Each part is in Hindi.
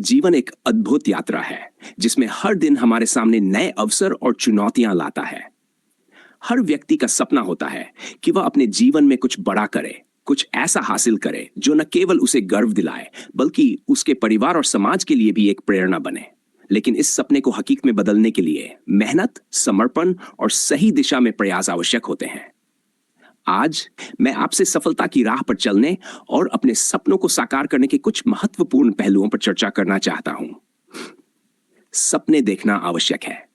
जीवन एक अद्भुत यात्रा है जिसमें हर दिन हमारे सामने नए अवसर और चुनौतियां लाता है। हर व्यक्ति का सपना होता है कि वह अपने जीवन में कुछ बड़ा करे, कुछ ऐसा हासिल करे जो न केवल उसे गर्व दिलाए बल्कि उसके परिवार और समाज के लिए भी एक प्रेरणा बने। लेकिन इस सपने को हकीकत में बदलने के लिए मेहनत, समर्पण और सही दिशा में प्रयास आवश्यक होते हैं। आज मैं आपसे सफलता की राह पर चलने और अपने सपनों को साकार करने के कुछ महत्वपूर्ण पहलुओं पर चर्चा करना चाहता हूं। सपने देखना आवश्यक है।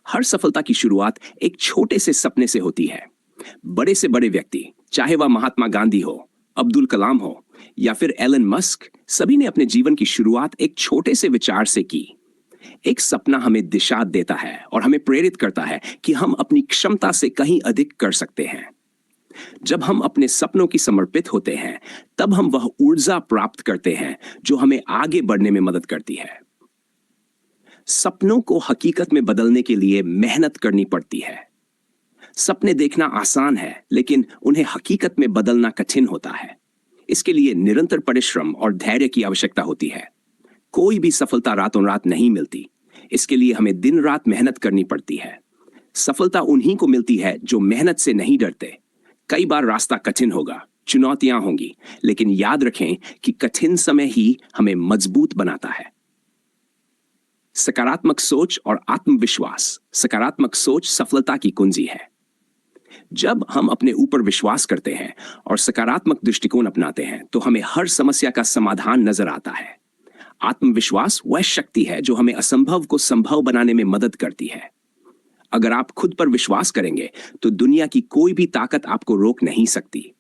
हर सफलता की शुरुआत एक छोटे से सपने से होती है। बड़े से बड़े व्यक्ति, चाहे वह महात्मा गांधी हो, अब्दुल कलाम हो या फिर एलन मस्क, सभी ने अपने जीवन की शुरुआत एक छोटे से विचार से की। एक सपना हमें दिशा देता है और हमें प्रेरित करता है कि हम अपनी क्षमता से कहीं अधिक कर सकते हैं। जब हम अपने सपनों की समर्पित होते हैं, तब हम वह ऊर्जा प्राप्त करते हैं जो हमें आगे बढ़ने में मदद करती है। सपनों को हकीकत में बदलने के लिए मेहनत करनी पड़ती है। सपने देखना आसान है, लेकिन उन्हें हकीकत में बदलना कठिन होता है। इसके लिए निरंतर परिश्रम और धैर्य की आवश्यकता होती है। कोई भी सफलता रातों रात नहीं मिलती। इसके लिए हमें दिन रात मेहनत करनी पड़ती है। सफलता उन्हीं को मिलती है जो मेहनत से नहीं डरते। कई बार रास्ता कठिन होगा, चुनौतियां होंगी, लेकिन याद रखें कि कठिन समय ही हमें मजबूत बनाता है। सकारात्मक सोच और आत्मविश्वास। सकारात्मक सोच सफलता की कुंजी है। जब हम अपने ऊपर विश्वास करते हैं और सकारात्मक दृष्टिकोण अपनाते हैं, तो हमें हर समस्या का समाधान नजर आता है। आत्मविश्वास वह शक्ति है जो हमें असंभव को संभव बनाने में मदद करती है। अगर आप खुद पर विश्वास करेंगे, तो दुनिया की कोई भी ताकत आपको रोक नहीं सकती।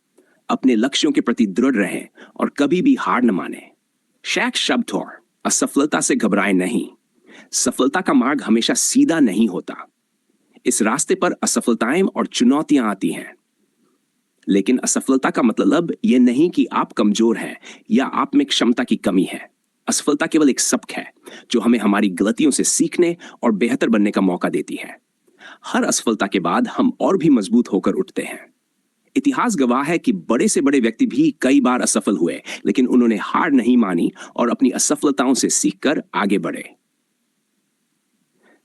अपने लक्ष्यों के प्रति दृढ़ रहें और कभी भी हार न माने। शैक शब्दौर, असफलता से घबराएं नहीं। सफलता का मार्ग हमेशा सीधा नहीं होता। इस रास्ते पर असफलताएं और चुनौतियां आती हैं। लेकिन असफलता का मतलब यह नहीं कि आप कमजोर हैं या आप में क्षमता की कमी है। असफलता केवल एक सबक है जो हमें हमारी गलतियों से सीखने और बेहतर बनने का मौका देती है। हर असफलता के बाद हम और भी मजबूत होकर उठते हैं। इतिहास गवाह है कि बड़े से बड़े व्यक्ति भी कई बार असफल हुए, लेकिन उन्होंने हार नहीं मानी और अपनी असफलताओं से सीखकर आगे बढ़े।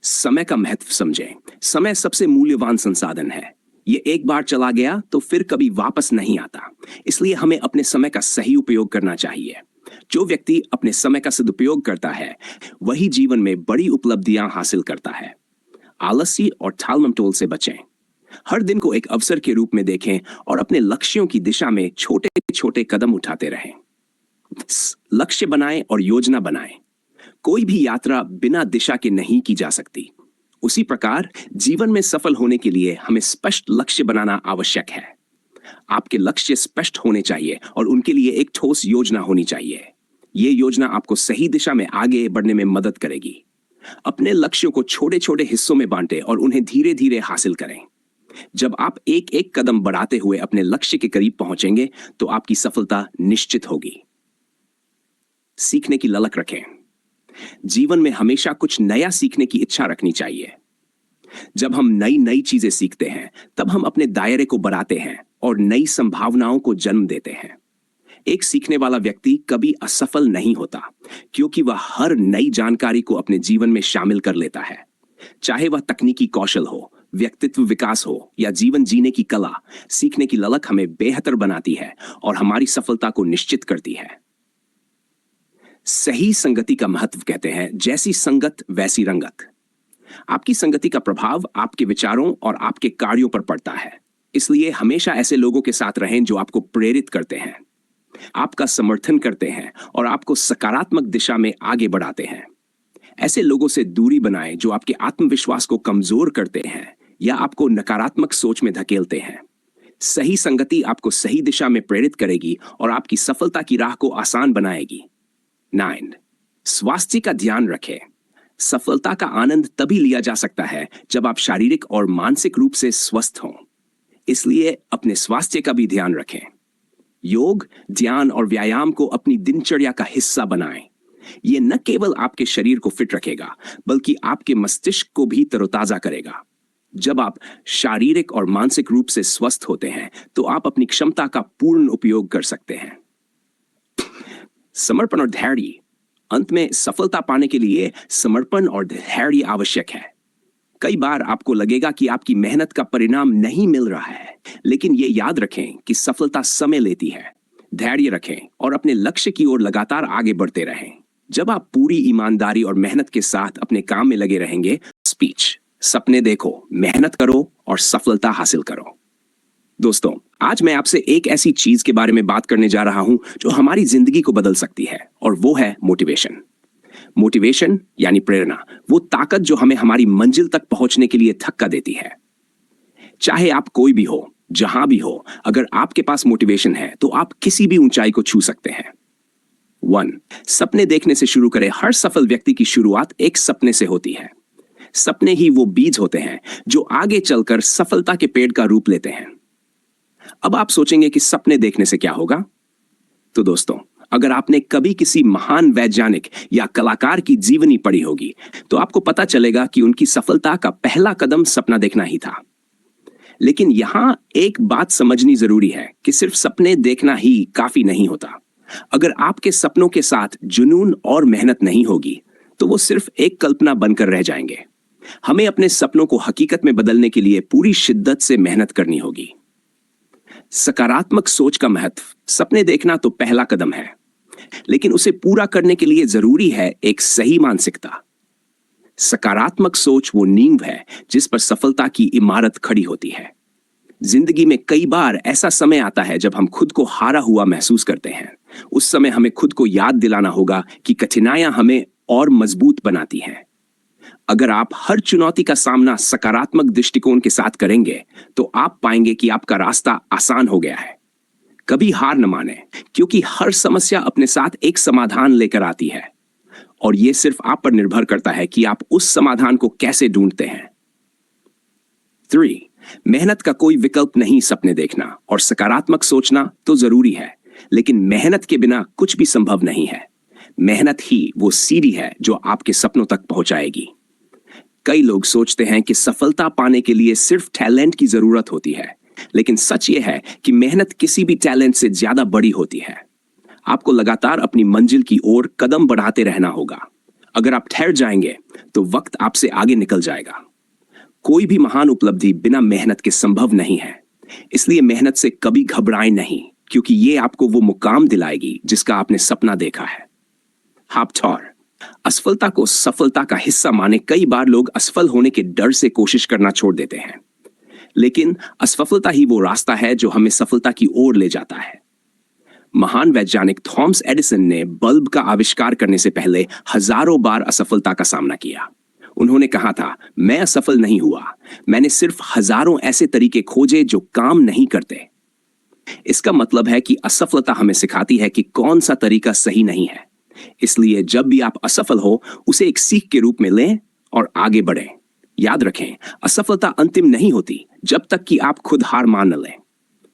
समय का महत्व समझें। समय सबसे मूल्यवान संसाधन है। ये एक बार चला गया तो फिर कभी वापस नहीं आता। इसलिए हमें अपने समय का सही उपयोग करना चाहिए। जो व्यक्ति अपने समय का सदुपयोग करता है, वही जीवन में बड़ी उपलब्धियां हासिल करता है। आलसी और टालमटोल से बचें। हर दिन को एक अवसर के रूप में देखें और अपने लक्ष्यों की दिशा में छोटे छोटे कदम उठाते रहें। लक्ष्य बनाएं और योजना बनाएं। कोई भी यात्रा बिना दिशा के नहीं की जा सकती। उसी प्रकार जीवन में सफल होने के लिए हमें स्पष्ट लक्ष्य बनाना आवश्यक है। आपके लक्ष्य स्पष्ट होने चाहिए और उनके लिए एक ठोस योजना होनी चाहिए। यह योजना आपको सही दिशा में आगे बढ़ने में मदद करेगी। अपने लक्ष्यों को छोटे छोटे हिस्सों में बांटें और उन्हें धीरे धीरे हासिल करें। जब आप एक एक कदम बढ़ाते हुए अपने लक्ष्य के करीब पहुंचेंगे, तो आपकी सफलता निश्चित होगी। सीखने की ललक रखें। जीवन में हमेशा कुछ नया सीखने की इच्छा रखनी चाहिए। जब हम नई नई चीजें सीखते हैं, तब हम अपने दायरे को बढ़ाते हैं और नई संभावनाओं को जन्म देते हैं। एक सीखने वाला व्यक्ति कभी असफल नहीं होता, क्योंकि वह हर नई जानकारी को अपने जीवन में शामिल कर लेता है। चाहे वह तकनीकी कौशल हो, व्यक्तित्व विकास हो या जीवन जीने की कला, सीखने की ललक हमें बेहतर बनाती है और हमारी सफलता को निश्चित करती है। सही संगति का महत्व कहते हैं, जैसी संगत वैसी रंगत। आपकी संगति का प्रभाव आपके विचारों और आपके कार्यों पर पड़ता है। इसलिए हमेशा ऐसे लोगों के साथ रहें जो आपको प्रेरित करते हैं, आपका समर्थन करते हैं और आपको सकारात्मक दिशा में आगे बढ़ाते हैं। ऐसे लोगों से दूरी बनाएं जो आपके आत्मविश्वास को कमजोर करते हैं या आपको नकारात्मक सोच में धकेलते हैं। सही संगति आपको सही दिशा में प्रेरित करेगी और आपकी सफलता की राह को आसान बनाएगी। 9. स्वास्थ्य का ध्यान रखें। सफलता का आनंद तभी लिया जा सकता है जब आप शारीरिक और मानसिक रूप से स्वस्थ हों। इसलिए अपने स्वास्थ्य का भी ध्यान रखें। योग, ध्यान और व्यायाम को अपनी दिनचर्या का हिस्सा बनाएं। यह न केवल आपके शरीर को फिट रखेगा, बल्कि आपके मस्तिष्क को भी तरोताजा करेगा। जब आप शारीरिक और मानसिक रूप से स्वस्थ होते हैं, तो आप अपनी क्षमता का पूर्ण उपयोग कर सकते हैं। समर्पण और धैर्य। अंत में सफलता पाने के लिए समर्पण और धैर्य आवश्यक है। कई बार आपको लगेगा कि आपकी मेहनत का परिणाम नहीं मिल रहा है, लेकिन ये याद रखें कि सफलता समय लेती है। धैर्य रखें और अपने लक्ष्य की ओर लगातार आगे बढ़ते रहें। जब आप पूरी ईमानदारी और मेहनत के साथ अपने काम में लगे रहेंगे, स्पीच, सपने देखो, मेहनत करो और सफलता हासिल करो। दोस्तों, आज मैं आपसे एक ऐसी चीज के बारे में बात करने जा रहा हूं जो हमारी जिंदगी को बदल सकती है, और वो है मोटिवेशन। मोटिवेशन यानी प्रेरणा, वो ताकत जो हमें हमारी मंजिल तक पहुंचने के लिए थक्का देती है। चाहे आप कोई भी हो, जहां भी हो, अगर आपके पास मोटिवेशन है तो आप किसी भी ऊंचाई को छू सकते हैं। 1. सपने देखने से शुरू करें। हर सफल व्यक्ति की शुरुआत एक सपने से होती है। सपने ही वो बीज होते हैं जो आगे चलकर सफलता के पेड़ का रूप लेते हैं। अब आप सोचेंगे कि सपने देखने से क्या होगा? तो दोस्तों, अगर आपने कभी किसी महान वैज्ञानिक या कलाकार की जीवनी पढ़ी होगी, तो आपको पता चलेगा कि उनकी सफलता का पहला कदम सपना देखना ही था। लेकिन यहां एक बात समझनी जरूरी है कि सिर्फ सपने देखना ही काफी नहीं होता। अगर आपके सपनों के साथ जुनून और मेहनत नहीं होगी, तो वो सिर्फ एक कल्पना बनकर रह जाएंगे। हमें अपने सपनों को हकीकत में बदलने के लिए पूरी शिद्दत से मेहनत करनी होगी। सकारात्मक सोच का महत्व। सपने देखना तो पहला कदम है, लेकिन उसे पूरा करने के लिए जरूरी है एक सही मानसिकता। सकारात्मक सोच वो नींव है जिस पर सफलता की इमारत खड़ी होती है। जिंदगी में कई बार ऐसा समय आता है जब हम खुद को हारा हुआ महसूस करते हैं। उस समय हमें खुद को याद दिलाना होगा कि कठिनाइयां हमें और मजबूत बनाती हैं। अगर आप हर चुनौती का सामना सकारात्मक दृष्टिकोण के साथ करेंगे, तो आप पाएंगे कि आपका रास्ता आसान हो गया है। कभी हार न माने, क्योंकि हर समस्या अपने साथ एक समाधान लेकर आती है, और यह सिर्फ आप पर निर्भर करता है कि आप उस समाधान को कैसे ढूंढते हैं। 3. मेहनत का कोई विकल्प नहीं। सपने देखना और सकारात्मक सोचना तो जरूरी है, लेकिन मेहनत के बिना कुछ भी संभव नहीं है। मेहनत ही वो सीढ़ी है जो आपके सपनों तक पहुंचाएगी। कई लोग सोचते हैं कि सफलता पाने के लिए सिर्फ टैलेंट की जरूरत होती है, लेकिन सच यह है कि मेहनत किसी भी टैलेंट से ज्यादा बड़ी होती है। आपको लगातार अपनी मंजिल की ओर कदम बढ़ाते रहना होगा। अगर आप ठहर जाएंगे, तो वक्त आपसे आगे निकल जाएगा। कोई भी महान उपलब्धि बिना मेहनत के संभव नहीं है। इसलिए मेहनत से कभी घबराएं नहीं, क्योंकि ये आपको वो मुकाम दिलाएगी जिसका आपने सपना देखा है। हापथौर, असफलता को सफलता का हिस्सा माने। कई बार लोग असफल होने के डर से कोशिश करना छोड़ देते हैं, लेकिन असफलता ही वो रास्ता है जो हमें सफलता की ओर ले जाता है। महान वैज्ञानिक थॉमस एडिसन ने बल्ब का आविष्कार करने से पहले हजारों बार असफलता का सामना किया। उन्होंने कहा था, मैं असफल नहीं हुआ, मैंने सिर्फ हजारों ऐसे तरीके खोजे जो काम नहीं करते। इसका मतलब है कि असफलता हमें सिखाती है कि कौन सा तरीका सही नहीं है। इसलिए जब भी आप असफल हो, उसे एक सीख के रूप में लें और आगे बढ़ें। याद रखें, असफलता अंतिम नहीं होती जब तक कि आप खुद हार मान न लें।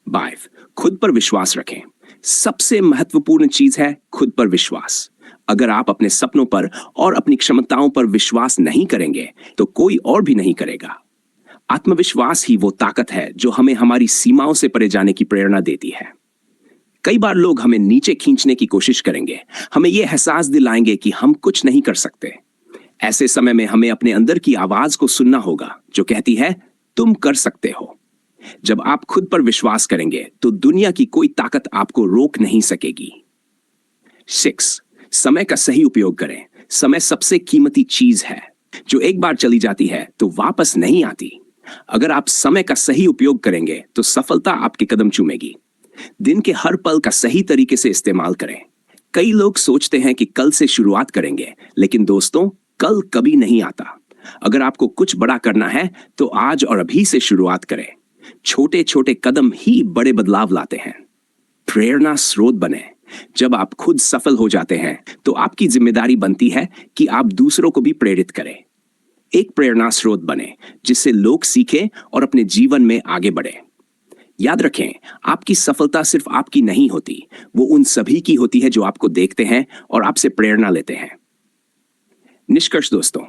5. खुद पर विश्वास रखें। सबसे महत्वपूर्ण चीज है खुद पर विश्वास। अगर आप अपने सपनों पर और अपनी क्षमताओं पर विश्वास नहीं करेंगे, तो कोई और भी नहीं करेगा। आत्मविश्वास ही वो ताकत है जो हमें हमारी सीमाओं से परे जाने की प्रेरणा देती है। कई बार लोग हमें नीचे खींचने की कोशिश करेंगे, हमें यह एहसास दिलाएंगे कि हम कुछ नहीं कर सकते। ऐसे समय में हमें अपने अंदर की आवाज को सुनना होगा जो कहती है, तुम कर सकते हो। जब आप खुद पर विश्वास करेंगे, तो दुनिया की कोई ताकत आपको रोक नहीं सकेगी। 6. समय का सही उपयोग करें। समय सबसे कीमती चीज है जो एक बार चली जाती है तो वापस नहीं आती। अगर आप समय का सही उपयोग करेंगे, तो सफलता आपके कदम चूमेगी। दिन के हर पल का सही तरीके से इस्तेमाल करें। कई लोग सोचते हैं कि कल से शुरुआत करेंगे, लेकिन दोस्तों, कल कभी नहीं आता। अगर आपको कुछ बड़ा करना है, तो आज और अभी से शुरुआत करें। छोटे छोटे कदम ही बड़े बदलाव लाते हैं। प्रेरणा स्रोत बने। जब आप खुद सफल हो जाते हैं, तो आपकी जिम्मेदारी बनती है कि आप दूसरों को भी प्रेरित करें। एक प्रेरणा स्रोत बने जिससे लोग सीखें और अपने जीवन में आगे बढ़े। याद रखें, आपकी सफलता सिर्फ आपकी नहीं होती, वो उन सभी की होती है जो आपको देखते हैं और आपसे प्रेरणा लेते हैं। निष्कर्ष दोस्तों,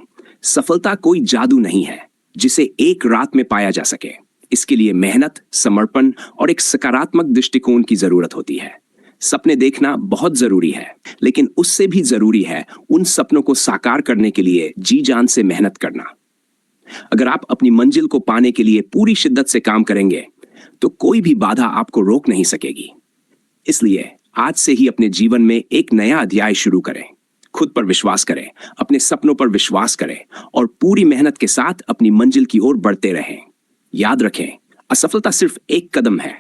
सफलता कोई जादू नहीं है जिसे एक रात में पाया जा सके। इसके लिए मेहनत, समर्पण और एक सकारात्मक दृष्टिकोण की जरूरत होती है। सपने देखना बहुत जरूरी है, लेकिन उससे भी जरूरी है उन सपनों को साकार करने के लिए जी जान से मेहनत करना। अगर आप अपनी मंजिल को पाने के लिए पूरी शिद्दत से काम करेंगे, तो कोई भी बाधा आपको रोक नहीं सकेगी। इसलिए आज से ही अपने जीवन में एक नया अध्याय शुरू करें। खुद पर विश्वास करें, अपने सपनों पर विश्वास करें और पूरी मेहनत के साथ अपनी मंजिल की ओर बढ़ते रहें। याद रखें, असफलता सिर्फ एक कदम है,